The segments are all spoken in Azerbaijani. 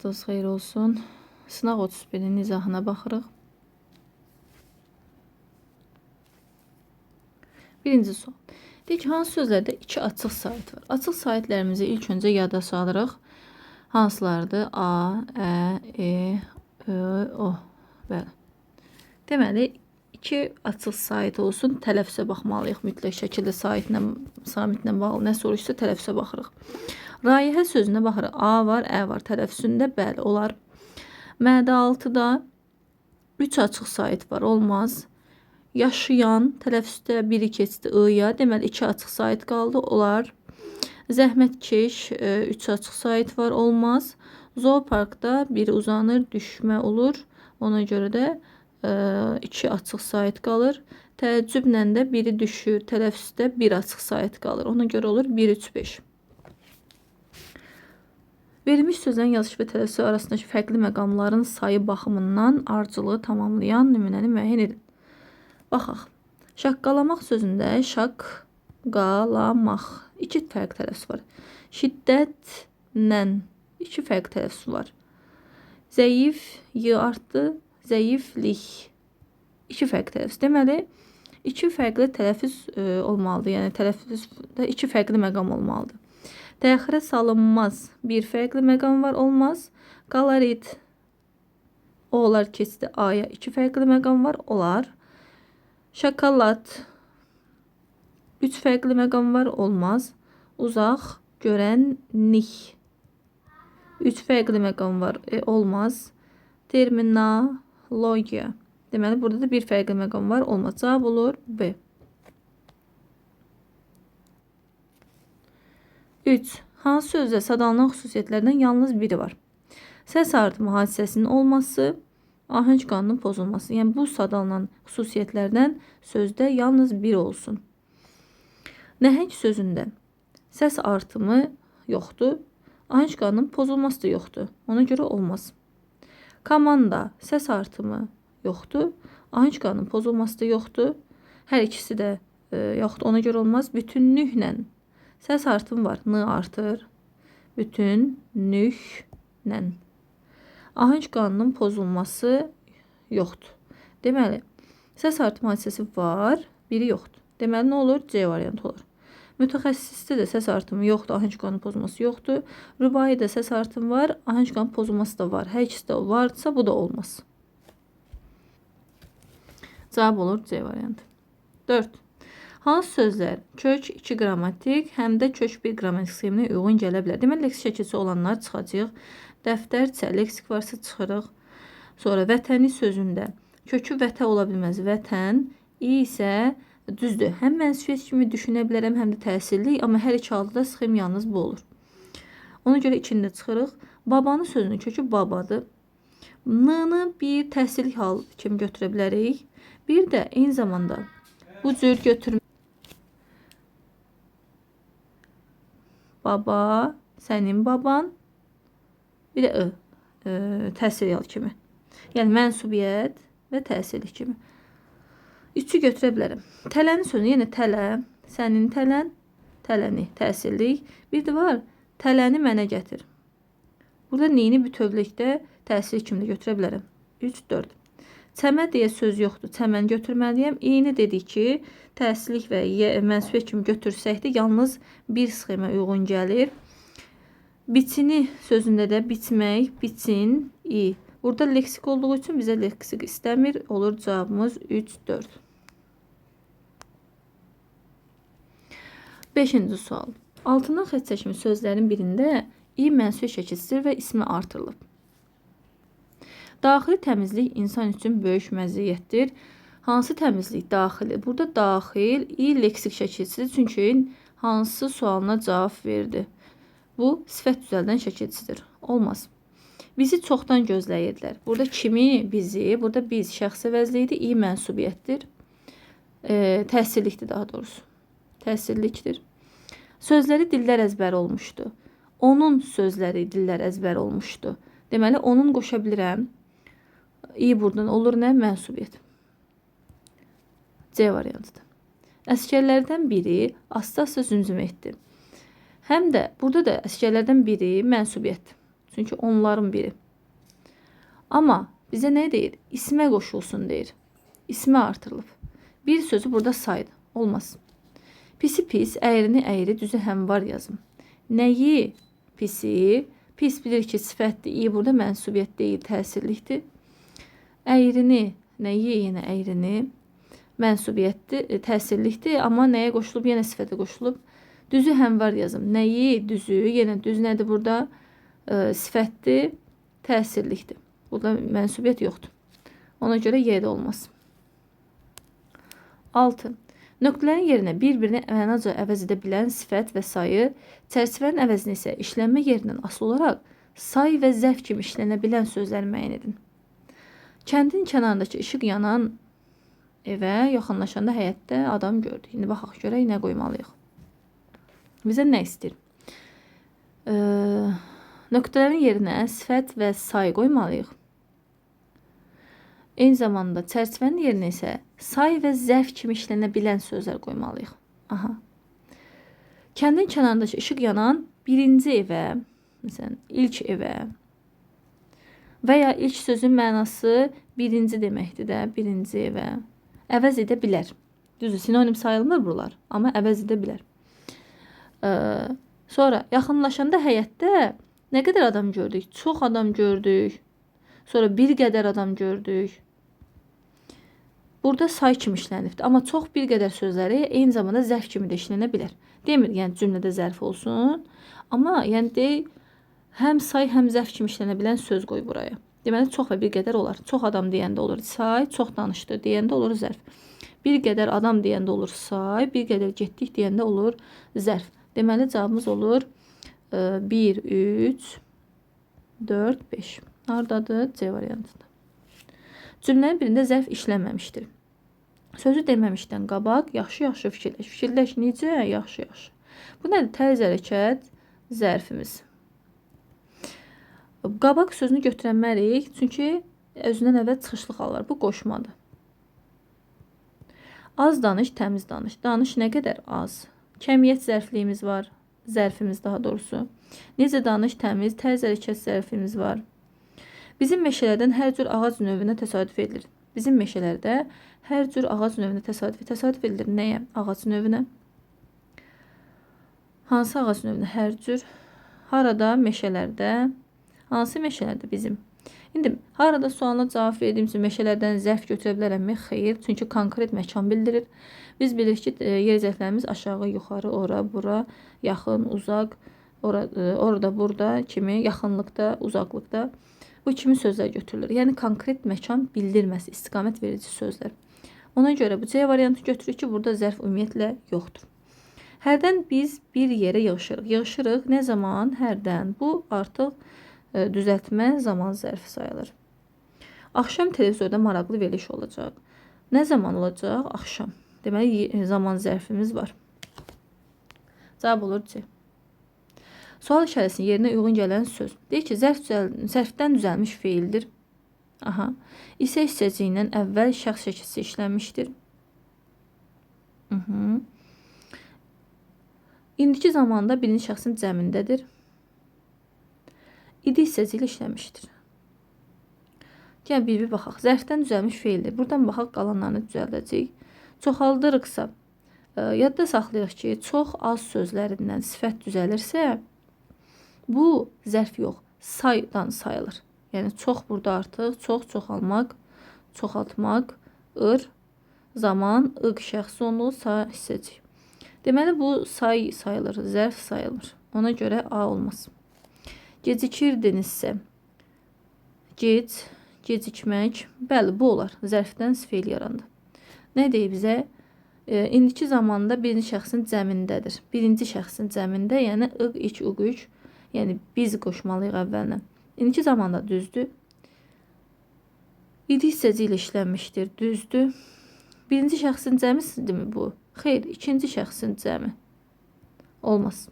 Vaxtınız xeyir olsun. Sınaq 31-in izahına baxırıq. Birinci sual. Deyək ki, hansı sözlərdə iki açıq sait var? Açıq saitlərimizi ilk öncə yada salırıq. Hansılardır? A, Ə, E, Ö, O. Bəli. Deməli, iki açıq sait olsun. Tələffüzə baxmalıyıq mütləq şəkildə samitlə bağlı nə soruşsa tələffüzə baxırıq. Rayihə sözünə baxırıq. A var, Ə var. Tələffüzündə bəli olar. Mədə 6-da 3 açıq sait var. Olmaz. Yaşayan tələffüzdə biri keçdi I-ya. Deməli 2 açıq sait qaldı. Olar. Zəhmətkeş 3 açıq sait var. Olmaz. Zooparkda biri uzanır, düşmə olur. Ona görə də 2 açıq sait qalır. Təəccüblə də biri düşür. Tələffüzdə 1 açıq sait qalır. Ona görə olur 1, 3, 5. Verilmiş sözlərin yazış və tələffüzü arasındakı fərqli məqamların sayı baxımından ardıcılığı tamamlayan nümunəni müəyyən edin. Baxaq. Şaqqalamaq sözündə şaqqalamaq 2 fərqli tələffüz var. Şiddətlə 2 fərqli tələffüz var. Zəif, y artdı, zəiflik 2 fərqli tələffüz. Deməli, 2 fərqli tələffüz olmalıdır. Yəni tələffüzdə 2 fərqli məqam olmalıdır. Təxirə salınmaz bir fərqli məqam var, olmaz. Qalorit olar keçdi A-ya 2 fərqli məqam var, olar. Şokolad 3 fərqli məqam var, olmaz. Uzaq görənlik 3 fərqli məqam var, olmaz. Terminologiya. Deməli, burada da bir fərqli məqam var, olmaz. Cavab olur B. 3. Hansı sözdə sadalanan xüsusiyyətlərdən yalnız biri var? Səs artımı hadisəsinin olması, ahəng qanunun pozulması. Yəni, bu sadalanan xüsusiyyətlərdən sözdə yalnız biri olsun. Nəhəng sözündə səs artımı yoxdur, ahəng qanunun pozulması da yoxdur. Ona görə olmaz. Komanda səs artımı yoxdur, ahəng qanunun pozulması da yoxdur. Hər ikisi də yoxdur, ona görə olmaz. Bütünlüklə səs artımı var. N artır. Bütünlüklə. Ahəng qanunun pozulması yoxdur. Deməli, səs artımı hadisəsi var, biri yoxdur. Deməli, nə olur? C variantı olur. Mütəxəssisdə də səs artımı yoxdur, ahəng qanunun pozulması yoxdur. Rübaidə səs artımı var, ahəng qanunun pozulması da var. Hər ikisi də varsa, bu da olmaz. Cavab olur C variantı. 4. Hansı sözlər kök 2 qrammatik, həm də kök 1 qrammatik sxeminə uyğun gələ bilər? Deməli, leksik şəkilçisi olanlar çıxacaq. Dəftərçə, leksik varsa çıxırıq. Sonra vətəni sözündə kökü vətə ola bilməz. Vətən isə düzdür. Həm mənsubiyyət kimi düşünə bilərəm, həm də təsirli. Amma hər iki halda sxem yalnız bu olur. Ona görə içində çıxırıq. Babanı sözünün kökü babadır. N-nı bir təsirli hal kimi götürə bilərik. Bir də eyni zamanda bu cür götürmə. Baba, sənin baban, bir də təsirli hal kimi. Yəni, mənsubiyyət və təsirli kimi. 3-ü götürə bilərəm. Tələni sözü, yenə tələ, sənin tələn, tələni, təsirlik. Bir də var, tələni mənə gətir. Burada neyini bütövlükdə təsirli kimi də götürə bilərəm. 3, 4. Çəmə deyə söz yoxdur. Çəmən götürməliyəm. Eyni dedik ki, təsirlik və mənsubiyyət kimi götürsək də yalnız bir sxemə uyğun gəlir. Biçini sözündə də biçmək, biçin, i. Burada leksik olduğu üçün bizə leksik istəmir. Olur cavabımız 3, 4. 5-ci sual. Altından xətt çəkimi sözlərin birində i mənsubiyyət şəkilçisidir və ismi artırılıb. Daxili təmizlik insan üçün böyük məziyyətdir. Hansı təmizlik? Daxili. Burada daxil i leksik şəkilçisidir. Çünki hansı sualına cavab verdi. Bu, sifət düzəldən şəkilçisidir. Olmaz. Bizi çoxdan gözləyirdilər. Burada kimi, bizi, burada biz şəxsi vəzliyidir. I mənsubiyyətdir. Təsirlikdir daha doğrusu. Təsirlikdir. Sözləri dillər əzbər olmuşdu. Onun sözləri dillər əzbər olmuşdu. Deməli, onun qoşa bilirəm. İ buradan olur nə? Mənsubiyyət. C variantıdır. Əskərlərdən biri asta-asta zümzüm etdi. Həm də burada da əskərlərdən biri mənsubiyyət. Çünki onların biri. Amma bizə nə deyir? İsmə qoşulsun deyir. İsmə artırılıb. Bir sözü burada saydı. Olmaz. Pisi pis, əyrini əyri, düzü həmvar yazım. Nəyi pisi? Pis bilir ki, sifətdir. İyi burada mənsubiyyət deyil, təsirlikdir. Əyrini, nəyi yenə əyrini? Mənsubiyyətdir, təsirlikdir. Amma nəyə qoşulub? Yenə sifətə qoşulub. Düzü həmvar yazım. Nəyi? Düzü. Yenə düz nədir burada? Sifətdir, təsirlikdir. Burada mənsubiyyət yoxdur. Ona görə Y-də olmaz. 6. Nöqtələrin yerinə bir-birini mənaca əvəz edə bilən sifət və sayı, çərçivənin əvəzini isə işlənmə yerindən asılı olaraq say və zərf kimi işlənə bilən sözlər müəyyən edin. Kəndin kənarındakı işıq yanan evə yaxınlaşanda həyətdə adam gördük. İndi baxaq görək nə qoymalıyıq. Bizə nə istəyir? Nöqtələrin yerinə sifət və say qoymalıyıq. Eyni zamanda çərçivənin yerinə isə say və zərf kimi işlənə bilən sözlər qoymalıyıq. Aha. Kəndin kənarındakı işıq yanan birinci evə, məsələn, ilk evə və ya ilk sözün mənası birinci deməkdir də, birinci evə əvəz edə bilər. Düzdür, sinonim sayılmır buralar, amma əvəz edə bilər. Sonra yaxınlaşanda həyətdə nə qədər adam gördük? Çox adam gördük. Sonra bir qədər adam gördük. Burada say kimi işlənibdir. Amma çox bir qədər sözləri eyni zamanda zərf kimi də işlənə bilər. Demir, yəni cümlədə zərf olsun. Amma yəni deyil, həm say, həm zərf kimi işlənə bilən söz qoy buraya. Deməli, çox və bir qədər olar. Çox adam deyəndə olur say, çox danışdı deyəndə olur zərf. Bir qədər adam deyəndə olur say, bir qədər getdik deyəndə olur zərf. Deməli, cavabımız olur 1, 3, 4, 5. Haradadır? C variantında. Cümlənin birində zərf işlənməmişdir. Sözü deməmişdən qabaq yaxşı-yaxşı fikirləş. Fikirləş necə? Yaxşı-yaxşı. Bu nədir? Tərz hərəkət zərfimiz. Qabaq sözünü götürənməliyik. Çünki özündən əvvəl çıxışlı hal var. Bu qoşmadır. Az danış, təmiz danış. Danış nə qədər az? Kəmiyyət zərfliyimiz var. Zərfimiz daha doğrusu. Necə danış, təmiz, tərz hərəkət zərfimiz var. Bizim meşələrdən hər cür ağac növünə təsadüf edilir. Bizim meşələrdə hər cür ağac növünə təsadüf edilir. Nəyə? Ağac növünə. Hansı ağac növünə? Hər cür. Harada? Meşələrdə. Hansı meşələrdə bizim? İndi harada sualına cavab verdiyim üçün meşələrdən zərf götürə bilərəmmi? Xeyr. Çünki konkret məkan bildirir. Biz bilirik ki, yer zərflərimiz aşağı, yuxarı, ora, bura, yaxın, uzaq, orada, burada kimi, yaxınlıqda, uzaqlıqda. Bu kimi sözlər götürülür. Yəni konkret məkan bildirməsi, istiqamət verici sözlər. Ona görə bu C variantı götürürük ki, burada zərf ümumiyyətlə yoxdur. Hərdən biz bir yerə yığışırıq. Yığışırıq nə zaman? Hərdən. Bu artıq düzəltmə zaman zərfi sayılır. Axşam televizorda maraqlı veriliş olacaq. Nə zaman olacaq? Axşam. Deməli, zaman zərfimiz var. Cavab olur C. Sual işarəsinin yerinə uyğun gələn söz. Deyir ki, zərfdən düzəlmiş feildir. Aha. İsə hissəciyindən əvvəl şəxs şəkilsi işlənmişdir. İndiki zamanda birinci şəxsin cəmindədir. İdi hissəci ilə işləmişdir. Gəl bir baxaq. Zərfdən düzəlmiş feildir. Buradan baxaq, qalanlarını düzəldəcəyik. Çoxaldırıqsa, yadda saxlayıq ki, çox az sözlərindən sifət düzəlirsə, bu zərf yox, saydan sayılır. Yəni çox burada artıq, çoxalmaq, çoxaltmaq, zaman, şəxs onluğu, say hissəcik. Deməli, bu say sayılır, zərf sayılır. Ona görə A olmaz. Gecikirdinizsə, gecikmək, bəli, bu olar. Zərfdən feil yarandı. Nə deyir bizə? İndiki zamanda birinci şəxsin cəmindədir. Birinci şəxsin cəmində, yəni iç, üç, yəni biz qoşmalıyıq əvvəldən. İndiki zamanda düzdür. İdi hissəci ilə işlənmişdir, düzdür. Birinci şəxsin cəmisidir mi bu? Xeyr, ikinci şəxsin cəmi. Olmaz.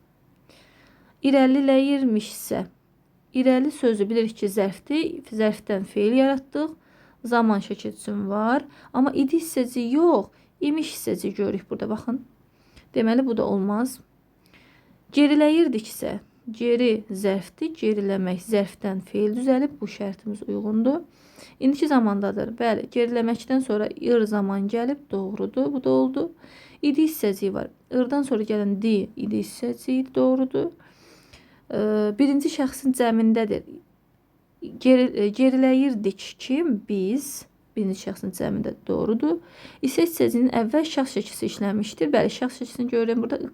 İrəliləyirmişsə, irəli sözü bilirik ki, zərfdir. Zərfdən feil yaratdıq. Zaman şəkilçisi var. Amma idi hissəci yox. İmiş hissəci görürük burada, baxın. Deməli, bu da olmaz. Geriləyirdiksə, Geri zərfdir. Geriləmək zərfdən feil düzəlib. Bu şərtimiz uyğundur. İndiki zamandadır. Bəli, geriləməkdən sonra ir zaman gəlib. Doğrudur. Bu da oldu. İdi hissəciyi var. İrdan sonra gələn di idi hissəciyi doğrudur. Birinci şəxsin cəmindədir. Geriləyirdik kim? Biz. Birinci şəxsin cəmində doğrudur. İsə hissəcinin əvvəl şəxs şəkisi işlənmişdir. Bəli, şəxs şəkisini görürəm burada.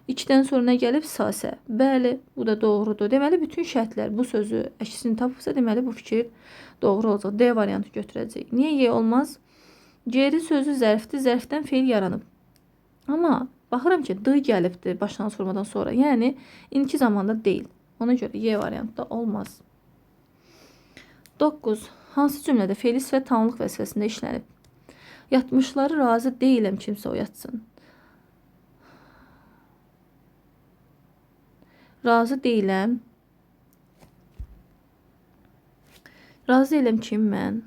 İçdən sonra nə gəlib? Sasə. Bəli, bu da doğrudur. Deməli, bütün şərtlər bu sözü əksini tapıbsa, deməli, bu fikir doğru olacaq. D variantı götürəcəyik. Niyə Y olmaz? Geri sözü zərfdir. Zərfdən feil yaranıb. Amma baxıram ki, D gəlibdir başlanğıc formadan sonra. Yəni, indiki zamanda deyil. Ona görə Y variantı da olmaz. 9. Hansı cümlədə feili sifət tamamlıq vəzifəsində işlənib? Yatmışları razı deyiləm kimsə oyatsın. Razı deyiləm. Razı deyiləm kim mən?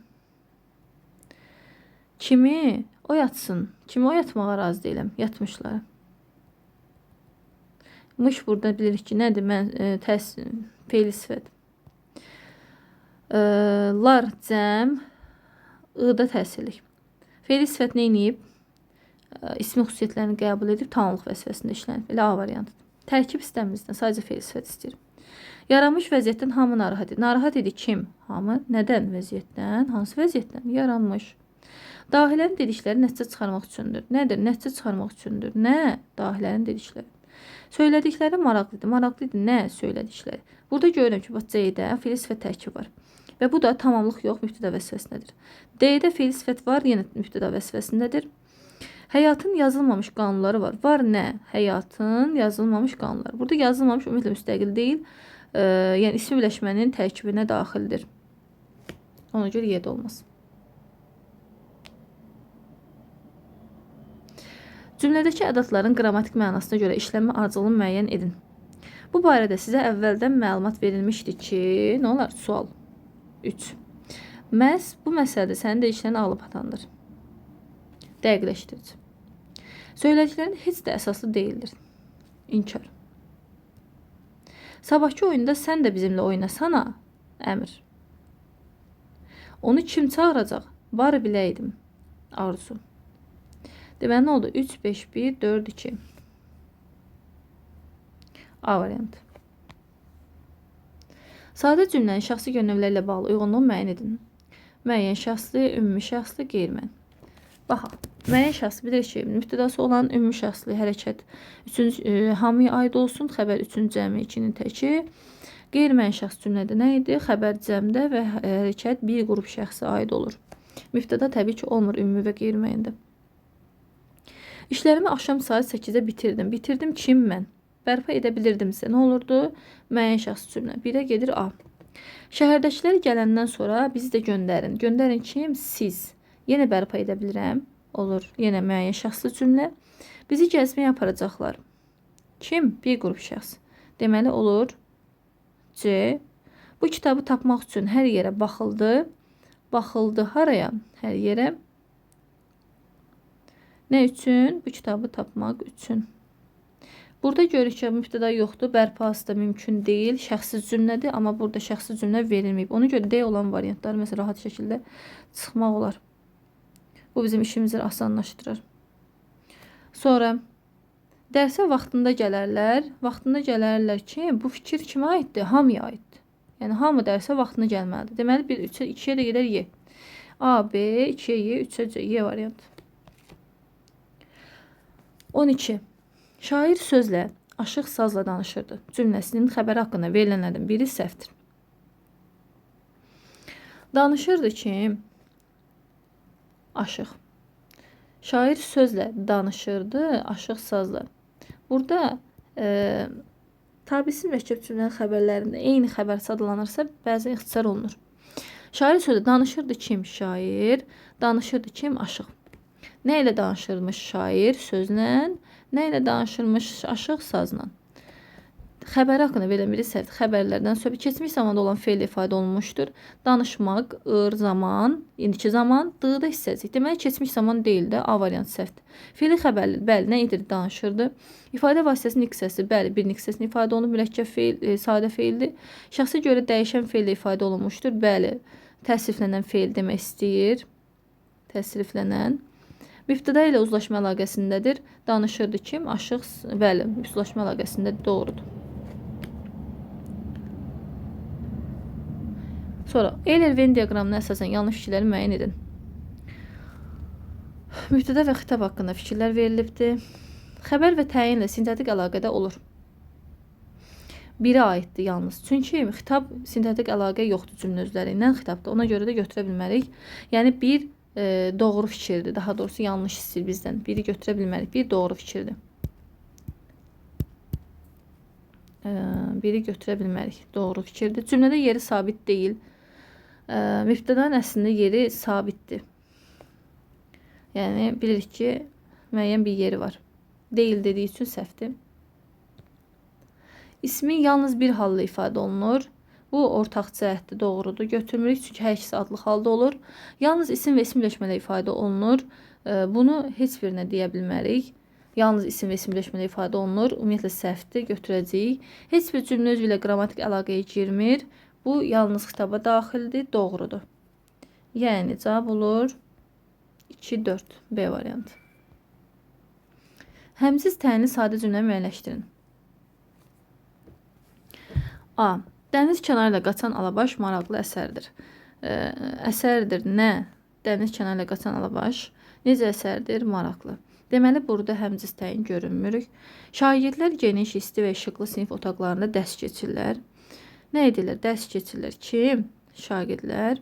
Kimi oyatsın? Kimi oyatmağa razı deyiləm? Yatmışları. Mış burada bilirik ki, nədir? Mən feili sifət. Lar cəm I-da təsirlik. Feili sifət nə edib? İsmi xüsusiyyətlərini qəbul edib tamamlıq vəzifəsində işlənib. Elə A variantıdır. Tərkib istəmizdən sadəcə feil sifət istəyir. Yaranmış vəziyyətdən hamı narahat edir. Narahat edir kim? Hamı. Nədən vəziyyətdən? Hansı vəziyyətdən? Yaranmış. Dahilərin dedikləri nəticə çıxarmaq üçündür. Nədir? Nəticə çıxarmaq üçündür. Nə? Dahilərin dedikləri. Söylədikləri maraqlıdır. Maraqlıdır nə? Söylədikləri. Burada görürəm ki, C-də feil sifət tərkibi var. Və bu da tamamlıq yox, mübtəda vəzifəsindədir. D-də feil sifət var, yenə mübtəda vəzifəsindədir. Həyatın yazılmamış qanunları var. Var nə? Həyatın yazılmamış qanunları. Burada yazılmamış ümumiyyətlə müstəqil deyil. Yəni ismi birləşmənin tərkibinə daxildir. Ona görə Y-də olmaz. Cümlədəki ədatların qrammatik mənasına görə işlənmə ardıcılığını müəyyən edin. Bu barədə sizə əvvəldən məlumat verilmişdi ki, nə olar? Sual 3. Məhz bu məsələdə sənin dediklərini alıb atandır. Dəqiqləşdirici. Söylədiklərin heç də əsaslı deyildir. İnkar. Sabahki oyunda sən də bizimlə oynasana, əmr. Onu kim çağıracaq? Barı biləydim. Arzu. Deməli, nə oldu? 3, 5, 1, 4, 2. A variantı. Sadə cümlənin şəxsi yönəmlərlə bağlı uyğunluğu müəyyən edin. Müəyyən şəxsli, ümumi şəxsli, qeyri-müəyyən. Baxaq. Müəyyən şəxsli bilirik ki, mübtədası olan ümumi şəxsli hərəkət hamıya aid olsun. Xəbər 3-cü cəmi 2-nin təki. Qeyri-müəyyən şəxs cümlədə nə idi? Xəbər cəmdə və hərəkət bir qrup şəxsə aid olur. Mübtəda təbii ki, olmur ümumi və qeyri-müəyyəndə. İşlərimi axşam saat 8-də bitirdim. Bitirdim kim mən? Bərpa edə bilirdimsə nə olurdu? Müəyyən şəxs cümlə. 1-ə gedir A. Şəhərdəkilər gələndən sonra bizi də göndərin. Göndərin kim? Siz. Yenə bərpa edə bilirəm. Olur. Yenə müəyyən şəxsli cümlə. Bizi gəzməyə aparacaqlar. Kim? Bir qrup şəxs. Deməli olur C. Bu kitabı tapmaq üçün hər yerə baxıldı. Baxıldı haraya? Hər yerə. Nə üçün? Bu kitabı tapmaq üçün. Burada görürük ki, mübtəda yoxdur. Bərpası da mümkün deyil. Şəxsi cümlədir. Amma burada şəxsi cümlə verilməyib. Ona görə D olan variantları məsələn rahat şəkildə çıxmaq olar. Bu bizim işimizi asanlaşdırır. Sonra dərsə vaxtında gələrlər. Vaxtında gələrlər ki, bu fikir kimə aiddir? Hamıya aiddir. Yəni hamı dərsə vaxtında gəlməlidir. Deməli 2-yə də gedər Y. A, B, 2-yə Y, 3-ə C. Y variantı. 12. Şair sözlə, aşıq sazla danışırdı. Cümləsinin xəbəri haqqında verilənlərdən biri səhvdir. Danışırdı ki, aşıq. Şair sözlə danışırdı, aşıq sazla. Burada tabisi mürəkkəb cümlənin xəbərlərində eyni xəbər sadlanırsa, bəzən ixtisar olunur. Şair sözlə danışırdı kim? Şair. Danışırdı kim? Aşıq. Nə ilə danışırmış şair? Sözlə. Nə ilə danışırmış aşıq? Sazla. Xəbər haqqında verilən biri səhvdir. Xəbərlərdən söhbət keçmiş zamanda olan feil ifadə olunmuşdur. Danışmaq, zaman, indiki zaman, d-da hissəcik. Deməli, keçmiş zaman deyil də, A variantı səhvdir. Feili xəbərli, bəli, nə edir, danışırdı. İfadə vasitəsinin iksəsi, bəli, bir iksəsinin ifadə olunur, mürəkkəb feil, sadə feildir. Şəxsə görə dəyişən feillə ifadə olunmuşdur. Bəli, təsriflənən feil demək istəyir. Təsriflənən. Mübtəda ilə uzlaşma əlaqəsindədir. Danışırdı kim? Aşıq, bəli, uzlaşma əlaqəsindədir, doğrudur. Sonra Euler-Venn diaqramına əsasən yanlış fikirləri müəyyən edin. Mübtəda və xitab haqqında fikirlər verilibdir. Xəbər və təyinlə sintetik əlaqədə olur. Biri aiddir yalnız. Çünki xitab sintetik əlaqə yoxdur cümlə özləri ilə xitabda. Ona görə də götürə bilmərik. Yəni bir doğru fikirdir. Daha doğrusu yanlış istəyir bizdən. Biri götürə bilmərik. Bir doğru fikirdir. Biri götürə bilmərik. Doğru fikirdir. Cümlədə yeri sabit deyil. Mübtədanın əslində yeri sabitdir. Yəni bilirik ki, müəyyən bir yeri var. Deyil dediyi üçün səhvdir. İsmi yalnız bir halda ifadə olunur. Bu ortaq cəhətdir, doğrudur. Götürmürük çünki hər ikisi adlı halda olur. Yalnız isim və isimləşmələ ifadə olunur. Bunu heç birinə deyə bilmərik. Yalnız isim və isimləşmələ ifadə olunur. Ümumiyyətlə səhvdir, götürəcəyik. Heç bir cümlə özü ilə qrammatik əlaqəyə girmir. Bu yalnız xitaba daxildir, doğrudur. Yəni cavab olur 2-4 B variantı. Həmsiz təyinli sadə cümlə müəyyənləşdirin. A. Dəniz kənarı ilə qaçan Alabaş maraqlı əsərdir. Əsərdir nə? Dəniz kənarı ilə qaçan Alabaş. Necə əsərdir? Maraqlı. Deməli, burada həmsiz təyin görünmürük. Şagirdlər geniş, isti və işıqlı sinif otaqlarında dərs keçirlər. Nə edirlər? Dərs keçirlər. Kim? Şagirdlər.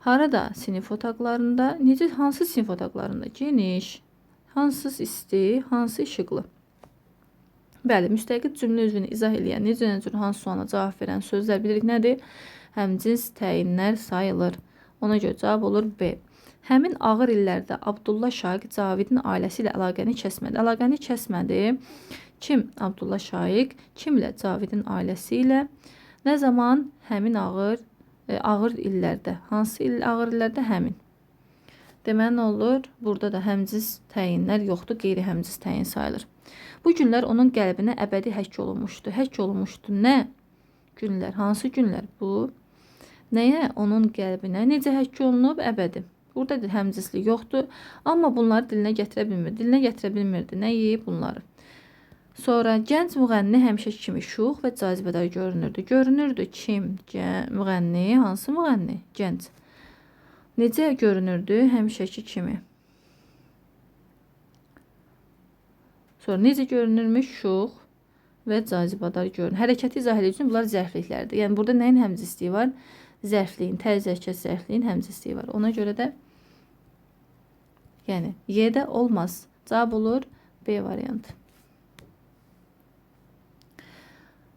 Harada? Sinif otaqlarında. Necə? Hansı sinif otaqlarında? Geniş. Hansı isti? Hansı işıqlı? Bəli, müstəqil cümlə üzvünü izah edən, necə hansı suala cavab verən sözlər bilirik nədir? Həmcins təyinlər sayılır. Ona görə cavab olur B. Həmin ağır illərdə Abdullah Şaiq Cavidin ailəsi ilə əlaqəni kəsmədi. Əlaqəni kəsmədi. Kim? Abdullah Şaiq. Kimlə? Cavidin ailəsi ilə. Nə zaman? Həmin ağır illərdə. Hansı ağır illərdə? Həmin. Deməli nə olur? Burada da həmciz təyinlər yoxdur, qeyri-həmciz təyin sayılır. Bu günlər onun qəlbinə əbədi həkk olunmuşdu. Həkk olunmuşdu nə? Günlər. Hansı günlər? Bu. Nəyə? Onun qəlbinə. Necə həkk olunub? Əbədi. Burada da həmcizlik yoxdur. Amma bunları dilinə gətirə bilmir. Dilinə gətirə bilmirdi. Nəyi? Bunları. Sonra gənc müğənni həmişəki kimi şux və cazibədar görünürdü. Görünürdü kim? Müğənni. Hansı müğənni? Gənc. Necə görünürdü? Həmişəki kimi. Sonra necə görünürmüş? Şux və cazibədar görünür. Hərəkəti izah edici üçün bunlar zərfliklərdir. Yəni burada nəyin həmcizliyi var? Zərfliyin, təzə hərəkət zərfliyin həmcizliyi var. Ona görə də yəni Y-də olmaz. Cavab olur B variantı.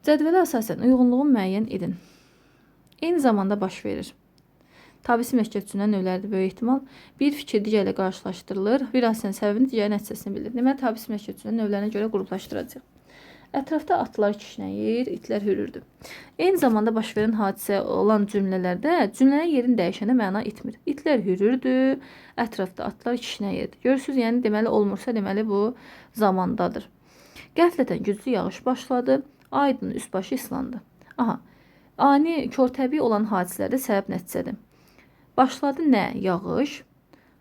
Cədvələ əsasən uyğunluğu müəyyən edin. Eyni zamanda baş verir. Tabisi məşqçilərin növləridir böyük ehtimal. Bir fikir digər ilə qarşılaşdırılır. Bir hadisənin səbəbini digər nəticəsini bilir. Deməli, tabisi məşqçilərin növlərinə görə qruplaşdıracaq. Ətrafda atlar kişnəyir, itlər hürürdü. Eyni zamanda baş verən hadisə olan cümlələrdə cümlənin yerini dəyişənə məna itmir. İtlər hürürdü, ətrafda atlar kişnəyirdi. Görürsünüz, yəni deməli olmursa, deməli bu zamandadır. Qəflətən güclü yağış başladı. Aydın üst başı islandı. Aha. Ani, körtəbii olan hadisələrdə səbəb nəticədir. Başladı nə? Yağış.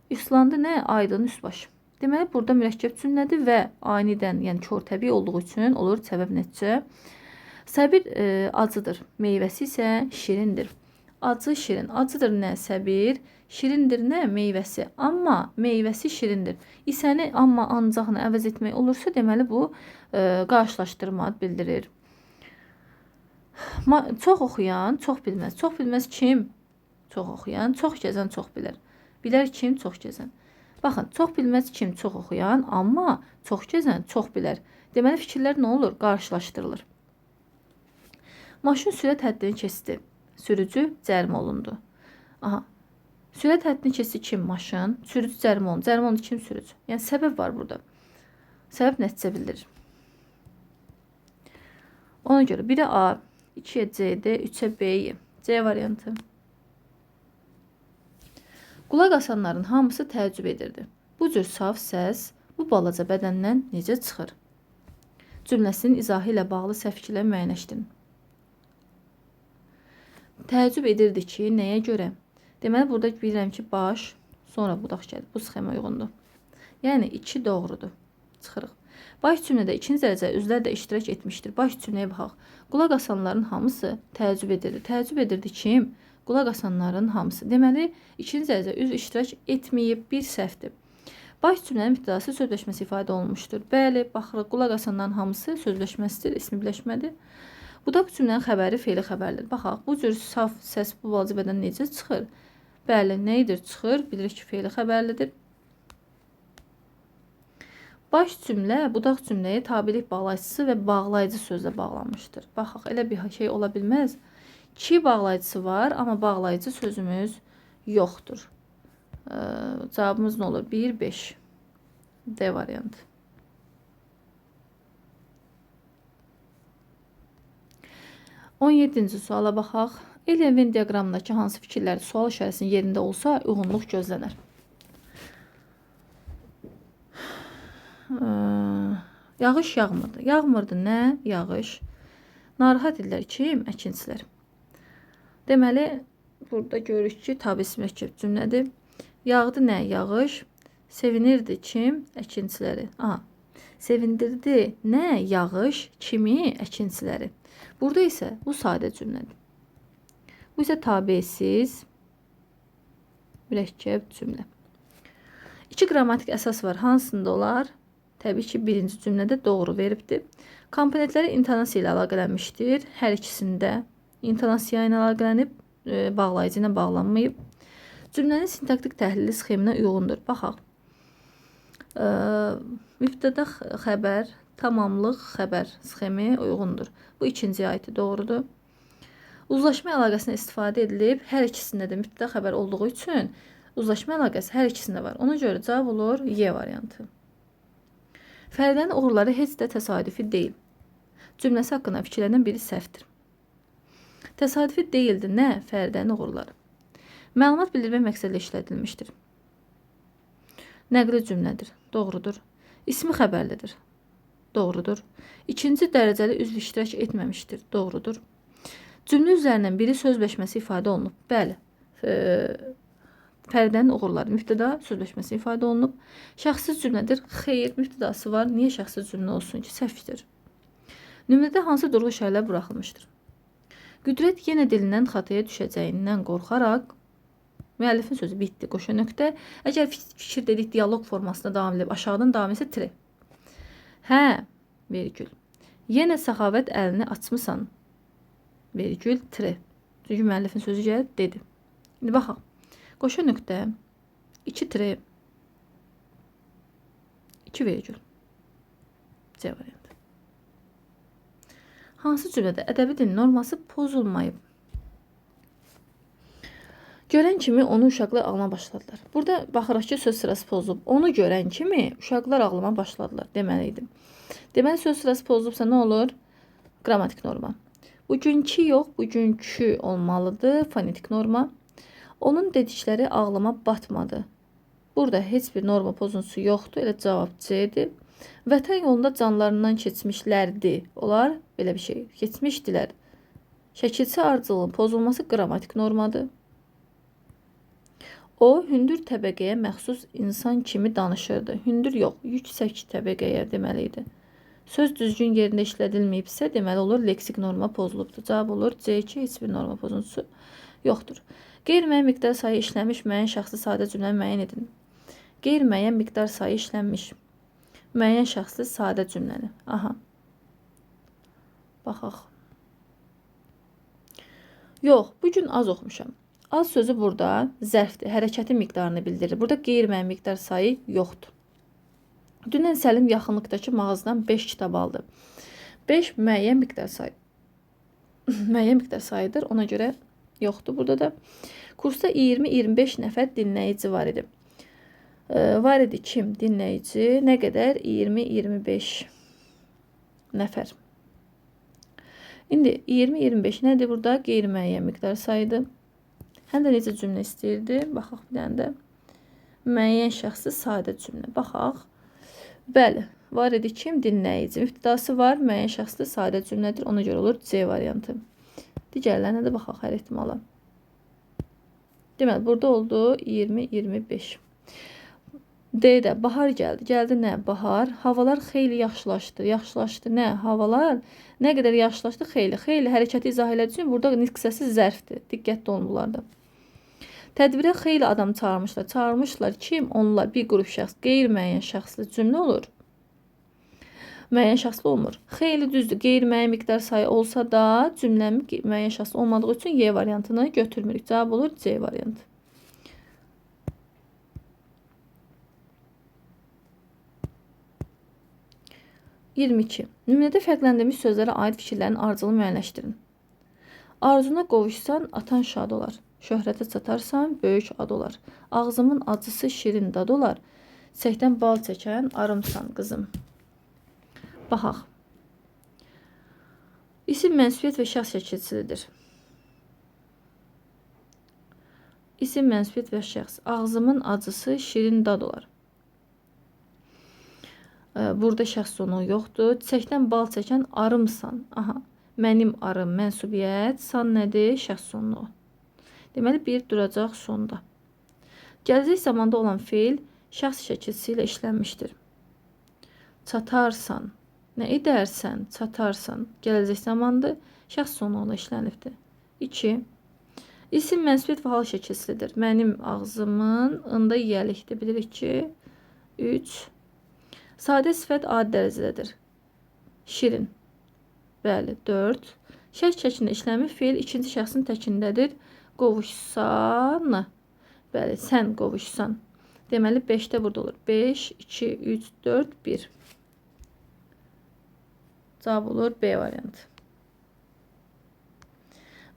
İslandı nə? Aydın üst başı. Deməli, burada mürəkkəb cümlədir və anidən, yəni körtəbii olduğu üçün olur səbəb nəticə. Səbir acıdır. Meyvəsi isə şirindir. Acı, şirin. Acıdır nə? Səbir. Şirindir nə? Meyvəsi. Amma meyvəsi şirindir. İsəni amma ancaqla əvəz etmək olursa, deməli bu qarşılaşdırma bildirir. Çox oxuyan çox bilməz. Çox bilməz kim? Çox oxuyan. Çox gəzən çox bilər. Bilər kim? Çox gəzən. Baxın, çox bilməz kim? Çox oxuyan, amma çox gəzən çox bilər. Deməli fikirlər nə olur? Qarşılaşdırılır. Maşın sürət həddini keçdi. Sürücü cərimə olundu. Aha. Sürət həddini keçdi kim? Maşın. Sürücü cərimə olundu. Cərimə olundu kim? Sürücü. Yəni səbəb var burada. Səbəb nəticə bildirir. Ona görə biri A, 2-yə C-dir, 3-ə B-yi. C variantı. Qulaq asanların hamısı təəccüb edirdi. Bu cür saf səs bu balaca bədəndən necə çıxır? Cümləsinin izahı ilə bağlı səhv fikirləri müəyyənləşdirin. Təəccüb edirdi ki, nəyə görə? Deməli, burada bilirəm ki, baş, sonra budaq gəlir. Bu sxemə uyğundur. Yəni, 2 doğrudur. Çıxırıq. Baş cümlədə ikinci dərəcə üzvlər də iştirak etmişdir. Baş cümləyə baxaq. Qulaq asanların hamısı təəccüb edirdi. Təəccüb edirdi kim? Qulaq asanların hamısı. Deməli, ikinci dərəcə üzv iştirak etməyib, bir səhvdir. Baş cümlənin mübtədası sözləşməsi ifadə olunmuşdur. Bəli, baxırıq, qulaq asanların hamısı sözləşməsidir, ismi birləşmədir. Bu da bu cümlənin xəbəri, feili xəbərdir. Baxaq, bu cür saf səs bu balaca bədən necə çıxır? Bəli, nə edir? Çıxır. Bilirik ki, feili xəbərlidir. Baş cümlə budaq cümləyə tabilik bağlayıcısı və bağlayıcı sözlə bağlanmışdır. Baxaq, elə bir şey ola bilməz. Ki bağlayıcısı var, amma bağlayıcı sözümüz yoxdur. Cavabımız nə olur? 1, 5. D variantı. On 17-ci suala baxaq. Elevin diaqramındakı hansı fikirlər sual işarəsinin yerində olsa uyğunluq gözlənər? Yağış yağmırdı. Yağmırdı nə? Yağış. Narahat edirlər kim? Əkinçilər. Deməli, burada görürük ki, tabisi mürəkkəb cümlədir. Yağdı nə? Yağış. Sevinirdi kim? Əkinçiləri. Aha. Sevindirdi nə? Yağış kimi? Əkinçiləri. Burada isə bu sadə cümlədir. Bu isə tabisiz mürəkkəb cümlə. 2 qrammatik əsas var. Hansında olar? Təbii ki, birinci cümlədə doğru veribdir. Komponentləri intonasiya ilə əlaqələnmişdir. Hər ikisində intonasiya ilə əlaqələnib, bağlayıcı ilə bağlanmayıb. Cümlənin sintaktik təhlili sxeminə uyğundur. Baxaq. Mübtəda xəbər, tamamlıq xəbər sxemi uyğundur. Bu ikinciyə aiddir, doğrudur. Uzlaşma əlaqəsində istifadə edilib, hər ikisində də mübtəda xəbər olduğu üçün uzlaşma əlaqəsi hər ikisində var. Ona görə cavab olur Y variantı. Fəridənin uğurları heç də təsadüfi deyil. Cümləsi haqqında fikirlərdən biri səhvdir. Təsadüfi deyildi nə? Fəridənin uğurları. Məlumat bildirmə məqsədlə işlədilmişdir. Nəqli cümlədir. Doğrudur. İsmi xəbərlidir. Doğrudur. İkinci dərəcəli üzv iştirak etməmişdir. Doğrudur. Cümlə üzərindən biri sözləşməsi ifadə olunub. Bəli. Fəridənin uğurları mübtəda sözləşməsi ifadə olunub. Şəxsiz cümlədir. Xeyr, mübtədası var. Niyə şəxsiz cümlə olsun ki? Səhvdir. Nümunədə hansı durğu işarələr buraxılmışdır? Qüdrət yenə dilindən xataya düşəcəyindən qorxaraq, müəllifin sözü bitdi, qoşa nöqtə. Əgər fikir dedik dialoq formasında davam edib, aşağıdan davam etsə tire. Hə, vergül. Yenə səxavət əlini açmısan, vergül, tire. Çünki müəllifin sözü gəlib, dedi. İndi baxaq. Qoşa nöqtə, 2 tire, 2 vergül. C variantı. Hansı cümlədə ədəbi dilin norması pozulmayıb? Görən kimi onu uşaqlar ağlama başladılar. Burada baxırıq ki, söz sırası pozulub. Onu görən kimi uşaqlar ağlama başladılar deməliydim. Deməli, söz sırası pozulubsa nə olur? Qrammatik norma. Bugünkü yox, bugünkü olmalıdır. Fonetik norma. Onun dedikləri ağlama batmadı. Burada heç bir norma pozuntusu yoxdur. Elə cavab C-dir. Vətən yolunda canlarından keçmişlərdi. Onlar belə bir şey. Keçmişdilər. Şəkilçi ardıcılığın pozulması qrammatik normadır. O, hündür təbəqəyə məxsus insan kimi danışırdı. Hündür yox, yüksək təbəqəyə deməliydi. Söz düzgün yerində işlədilməyibsə, deməli olur, leksik norma pozulubdur. Cavab olur C2, heç bir norma pozuntusu yoxdur. Qeyri-müəyyən miqdar sayı işlənmiş, müəyyən şəxsi sadə cümləni müəyyən edin. Qeyri-müəyyən miqdar sayı işlənmiş, müəyyən şəxsi sadə cümləni. Aha. Baxaq. Yox, bugün az oxumuşam. Az sözü burada zərfdir, hərəkətin miqdarını bildirir. Burada qeyri-müəyyən miqdar sayı yoxdur. Dünən Səlim yaxınlıqdakı mağazadan 5 kitab aldı. 5 müəyyən miqdar sayı. Müəyyən miqdar sayıdır, ona görə yoxdur. Burada da kursda 20-25 nəfər dinləyici var idi. Var idi kim dinləyici? Nə qədər? 20-25 nəfər. İndi 20-25 nədir burada? Qeyri-müəyyən miqdar sayıdır. Həm də necə cümlə istəyirdi? Baxaq bir dənə də. Müəyyən şəxsi sadə cümlə. Baxaq. Bəli, var idi kim? Dinləyici. İbtidası var, müəyyən şəxsli sadə cümlədir. Ona görə olur C variantı. Digərlərinə də baxaq hər ehtimala. Deməli, burada oldu 20-25. D-də bahar gəldi. Gəldi nə? Bahar. Havalar xeyli yaxşılaşdı. Yaxşılaşdı nə? Havalar nə qədər yaxşılaşdı? Xeyli. Xeyli hərəkəti izah elədiyi üçün burada qisəsi zərfdir. Diqqətli olun bunlarda. Tədbirə xeyli adam çağırmışlar. Çağırmışlar kim? Onlar bir qrup şəxs. Qeyri-müəyyən şəxsli cümlə olur. Müəyyən şəxsli olmur. Xeyli düzdür. Qeyri-müəyyən miqdar sayı olsa da cümləmi müəyyən şəxsli olmadığı üçün Y variantını götürmürük. Cavab olur C variantı. Nümunədə fərqləndirilmiş sözlərə aid fikirlərin ardıcılını müəyyənləşdirin. Arzuna qovuşsan, atan şad olar. Şöhrətə çatarsan, böyük ad olar. Ağzımın acısı şirin dad olar. Çəkdən bal çəkən arımsan qızım. Baxaq. İsim mənsubiyyət və şəxs şəkilçisidir. İsim mənsubiyyət və şəxs. Ağzımın acısı şirin dad olar. Burada şəxs sonu yoxdur. Çiçəkdən bal çəkən arımsan. Aha. Mənim arım mənsubiyyət. San nədir? Şəxs sonluğu. Deməli, bir duracaq sonda. Gələcək zamanda olan feil şəxs şəkilçisi ilə işlənmişdir. Çatarsan. Nə edərsən? Çatarsan. Gələcək zamandır. Şəxs sonluğuna işlənibdir. 2. İsim mənsubiyyət və hal şəkilçisidir. Mənim ağzımın ında yiyəlikdir. Bilirik ki. 3. Sadə sifət adi dərəcədədir. Şirin. Bəli, 4. Şəxs şəklində işləmir feil ikinci şəxsin təkindədir. Qovuşsan. Bəli, sən qovuşsan. Deməli, 5-də burada olur. 5, 2, 3, 4, 1. Cavab olur B variantı.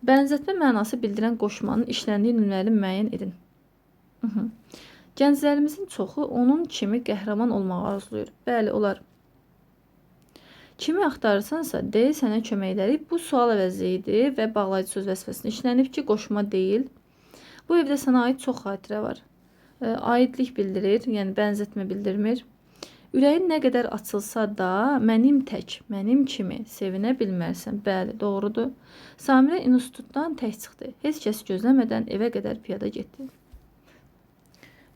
Bənzətmə mənası bildirən qoşmanın işləndiyi nümunələri müəyyən edin. Gənclərimizin çoxu onun kimi qəhrəman olmağı arzulayır. Bəli, olar. Kimi axtarırsansa, D sənə kömək edərik. Bu sual əvəzi idi və bağlayıcı söz vəzifəsində işlənib ki, qoşma deyil. Bu evdə sənə aid çox xatirə var. Aidlik bildirir, yəni bənzətmə bildirmir. Ürəyin nə qədər açılsa da, mənim tək, mənim kimi sevinə bilmərsən. Bəli, doğrudur. Samirə institutdan tək çıxdı. Heç kəs gözləmədən evə qədər piyada getdi.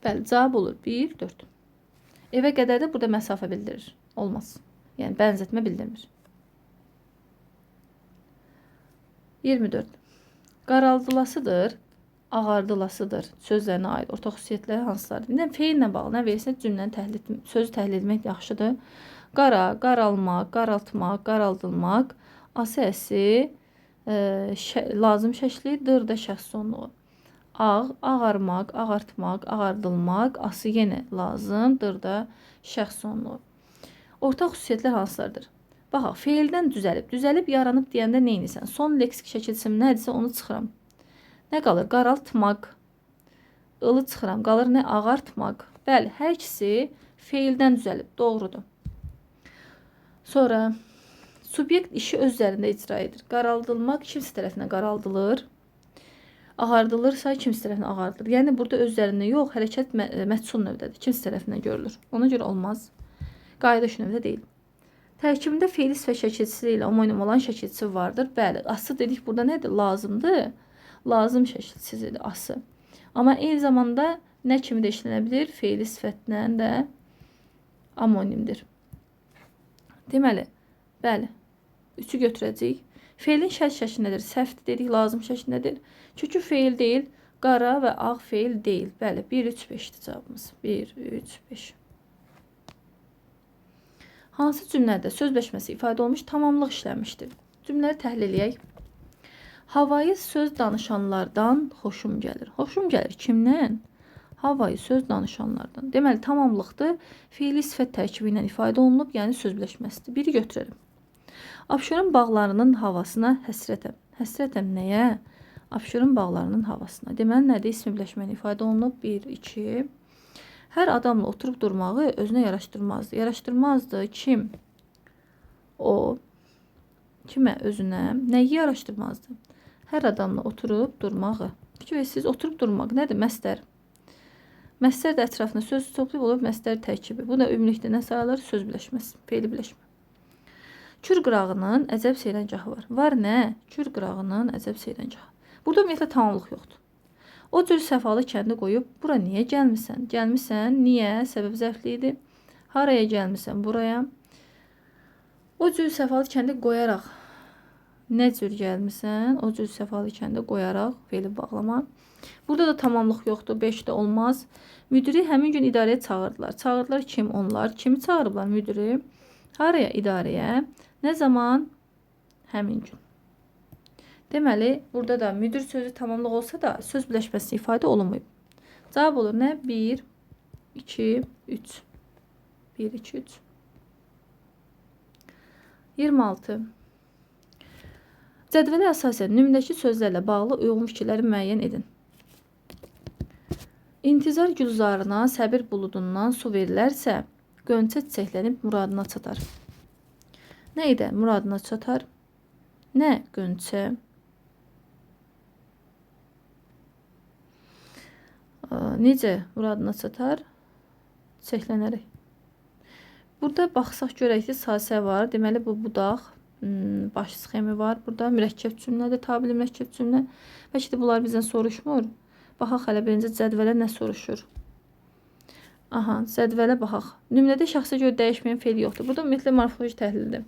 Bəli, cavab olur 1, 4. Evə qədər də burada məsafə bildirir. Olmaz. Yəni, bənzətmə bildirmir. 24. Qaraldılasıdır, ağardılasıdır. Sözlərinə aid ortaq xüsusiyyətləri hansılardır? Yəni, feillə bağlı nə verirsə, cümləni sözü təhlil etmək yaxşıdır. Qara, qaralmaq, qaraltmaq, qaraldılmaq, ası əsi, lazım şəkli, dırda şəxs sonluğu. Ağ, ağarmaq, ağartmaq, ağardılmaq, ası yenə lazımdır da şəxs sonluğu. Ortaq xüsusiyyətlər hansılardır? Baxaq, feildən düzəlib. Düzəlib, yaranıb deyəndə nə edirsən? Son leksik şəkilçim nədirsə onu çıxıram. Nə qalır? Qaraltmaq. Ilı çıxıram. Qalır nə? Ağartmaq. Bəli, hər ikisi feildən düzəlib. Doğrudur. Sonra, subyekt işi öz üzərində icra edir. Qaraldılmaq kimsə tərəfindən qaraldılır. Ağardılırsa kimsə tərəfindən ağardılır. Yəni, burada öz üzərində yox, hərəkət məhsul növdədir. Kimsə tərəfindən görülür. Ona görə olmaz. Qayda şu növdə deyil. Tərkibində feil və şəkilçisi ilə homonim olan şəkilçisi vardır. Bəli, ası dedik burada nədir? Lazımdır. Lazım şəkilçisidir ası. Amma eyni zamanda nə kimi də işlənə bilir? Feili sifətlə də amonimdir. Deməli, bəli, 3-ü götürəcəyik. Feilin şərt şəklindədir. Səhvdir dedik, lazım şəklindədir. Kökü feil deyil, qara və ağ feil deyil. Bəli, 1, 3, 5-dir cavabımız. 1, 3, 5. Hansı cümlədə söz birləşməsi ifadə olmuş, tamamlıq işlənmişdir? Cümlələri təhlil edək. Havayı söz danışanlardan xoşum gəlir. Xoşum gəlir kimdən? Havayı söz danışanlardan. Deməli, tamamlıqdır. Feili sifət tərkibi ilə ifadə olunub, yəni söz birləşməsidir. Biri götürəlim. Abşeron bağlarının havasına həsrətəm. Həsrətəm nəyə? Abşeron bağlarının havasına. Deməli, nədir? İsmi birləşməni ifadə olunub. 1, 2. Hər adamla oturub durmağı özünə yaraşdırmazdı. Yaraşdırmazdı kim? O. kimə, özünə nəyi araşdırmazdı? Hər adamla oturub durmağı. Fikir versiniz, oturub durmaq nədir? Məstər. Məstər də ətrafına söz toplayıb olub məstər tərkibi. Bu da ümumilikdə nə sayılır? Söz birləşməsi, fe'li birləşmə. Kür qırağının əcəb seyrəncahı var. Var nə? Kür qırağının əcəb seyrəncahı. Burada ümumiyyətlə tamamlıq yoxdur. O cür səfalı kəndi qoyub, bura niyə gəlmisən? Gəlmisən, niyə? Səbəb zərfli idi. Haraya gəlmisən? Buraya. O cür səfalı kəndi qoyaraq, nə cür gəlmisən? O cür səfalı kəndi qoyaraq, fe'li bağlama. Burada da tamamlıq yoxdur, 5 də olmaz. Müdiri həmin gün idarəyə çağırdılar. Çağırdılar kim? Onlar. Kimi çağırıblar? Müdiri. Haraya? İdarəyə. Nə zaman? Həmin gün. Deməli, burada da müdir sözü tamamlıq olsa da söz birləşməsi ifadə olunmayıb. Cavab olur nə? 1, 2, 3. 1, 2, 3. 26. Cədvələ əsasən nümrədəki sözlərlə bağlı uyğun fikirləri müəyyən edin. İntizar gülzarına səbir buludundan su verilərsə, qönçə çiçəklənib muradına çatar. Nə edə? Muradına çatar. Nə? Qönçə. Necə muradına çatar? Çiçəklənərək. Burada baxsaq görək ki, sasə var. Deməli, bu budaq, baş sxemi var. Burada mürəkkəb cümlədir, tabili mürəkkəb cümlə. Bəlkə də bunlar bizdən soruşmur. Baxaq hələ birinci cədvələ nə soruşur? Aha, cədvələ baxaq. Nümunədə şəxsə görə dəyişməyən fe'l yoxdur. Burada ümumiyyətlə morfoloji təhlildir.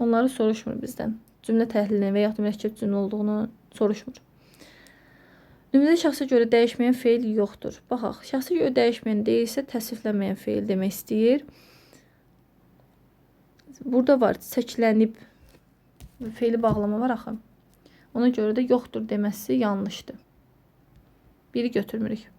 Onları soruşmur bizdən. Cümlə təhlilini və yaxud da mürəkkəb cümlə olduğunu soruşmur. Nümunədə şəxsə görə dəyişməyən fe'l yoxdur. Baxaq, şəxsə görə dəyişməyən deyilsə təsviflənməyən fe'l demək istəyir. Burada var, çəklənib fe'li bağlama var axı. Ona görə də yoxdur deməsi yanlışdır. Biri götürmürük.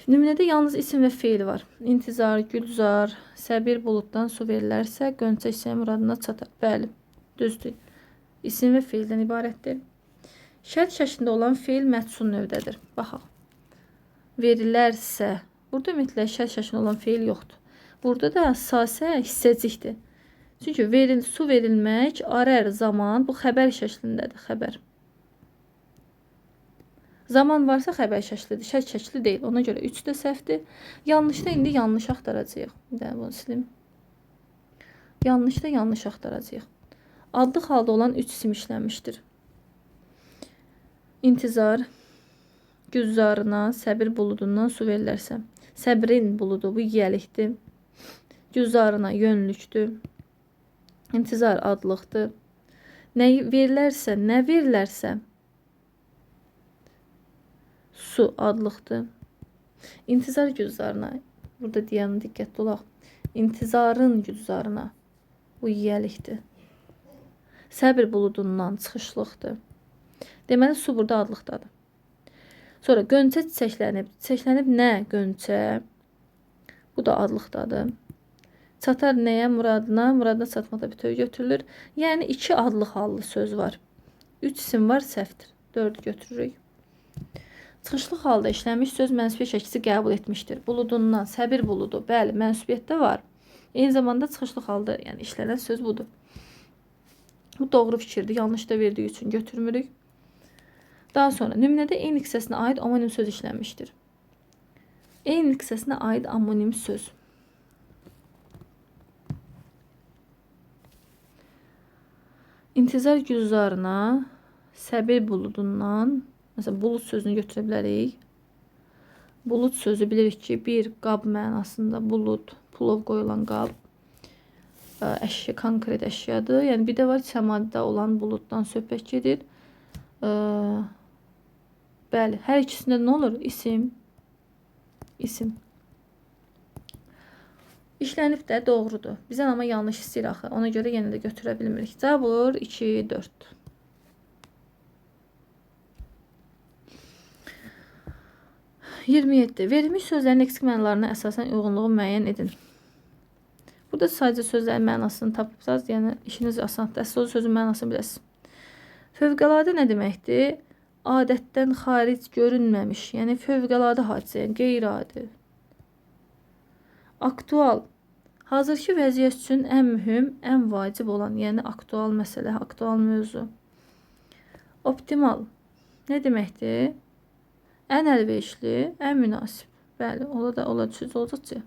Nümunədə yalnız isim və fe'l var. İntizar, gülzar, səbir buluddan su verilərsə, qönçə isə muradına çatar. Bəli, düzdür. İsim və fe'ldən ibarətdir. Şərt şəklində olan fe'l məhsul növdədir. Baxaq. Verilərsə. Burada ümumiyyətlə şərt şəklində olan fe'l yoxdur. Burada da sasə hissəcikdir. Çünki su verilmək, arər, zaman bu xəbər şəklindədir. Xəbər. Zaman varsa xəbər şəklidir. Şərt şəkli deyil. Ona görə 3 də səhvdir. Yanlışda indi yanlış axtaracağıq. Bir də bunu silim. Yanlışda yanlış axtaracağıq. Adlıq halda olan 3 isim işlənmişdir. İntizar güzarına səbir buludundan su verilərsə. Səbrin buludu bu yiyəlikdir. Güzarına yönlükdür. İntizar adlıqdır. Nə verilərsə, nə verilərsə su adlıqdır. İntizar güzarına, burada deyəndə diqqətli olaq. İntizarın güzarına bu yiyəlikdir. Səbir buludundan çıxışlıqdır. Deməli, su burada adlıqdadır. Sonra qönçə çiçəklənib. Çiçəklənib nə? Qönçə. Bu da adlıqdadır. Çatar nəyə? Muradına. Muradına çatmaqda bütöv götürülür. Yəni 2 adlıq hallı söz var. 3 isim var, səhvdir. 4 götürürük. Çıxışlıq halda işlənmiş söz mənsubiyyət şəkisi qəbul etmişdir. Buludundan, səbir buludu. Bəli, mənsubiyyətdə var. Eyni zamanda çıxışlıq halda yəni işlənən söz budur. Bu doğru fikirdir. Yanlış da verdiyi üçün götürmürük. Daha sonra nümunədə eyni hissəsinə aid amonim söz işlənmişdir. Eyni hissəsinə aid amonim söz. İntizar gülzarına səbir buludundan, məsələn, bulud sözünü götürə bilərik. Bulud sözü bilirik ki, bir qab mənasında bulud, plov qoyulan qab, əşya, konkret əşyadır. Yəni bir də var, səmada olan buluddan söhbət gedir. Bəli, hər ikisində nə olur? İsim. İsim. İşlənib də doğrudur. Bizdən amma yanlış istəyir axı. Ona görə yenə də götürə bilmirik. Cavab olur 2, 4. Verilmiş sözlərin eksik mənalarına əsasən uyğunluğu müəyyən edin. Burada sadəcə sözlərin mənasını tapıbsınız. Yəni işiniz asandır. Əsas sözün mənasını biləsiniz. Fövqəladə nə deməkdir? Adətdən xaric görünməmiş, yəni fövqəladə hadisə, yəni qeyri-adi. Aktual, Hazırki vəziyyət üçün ən mühüm, ən vacib olan, yəni aktual məsələ, aktual mövzu. Optimal nə deməkdir? Ən əlverişli, ən münasib. Bəli, ola da söz olacaq ki.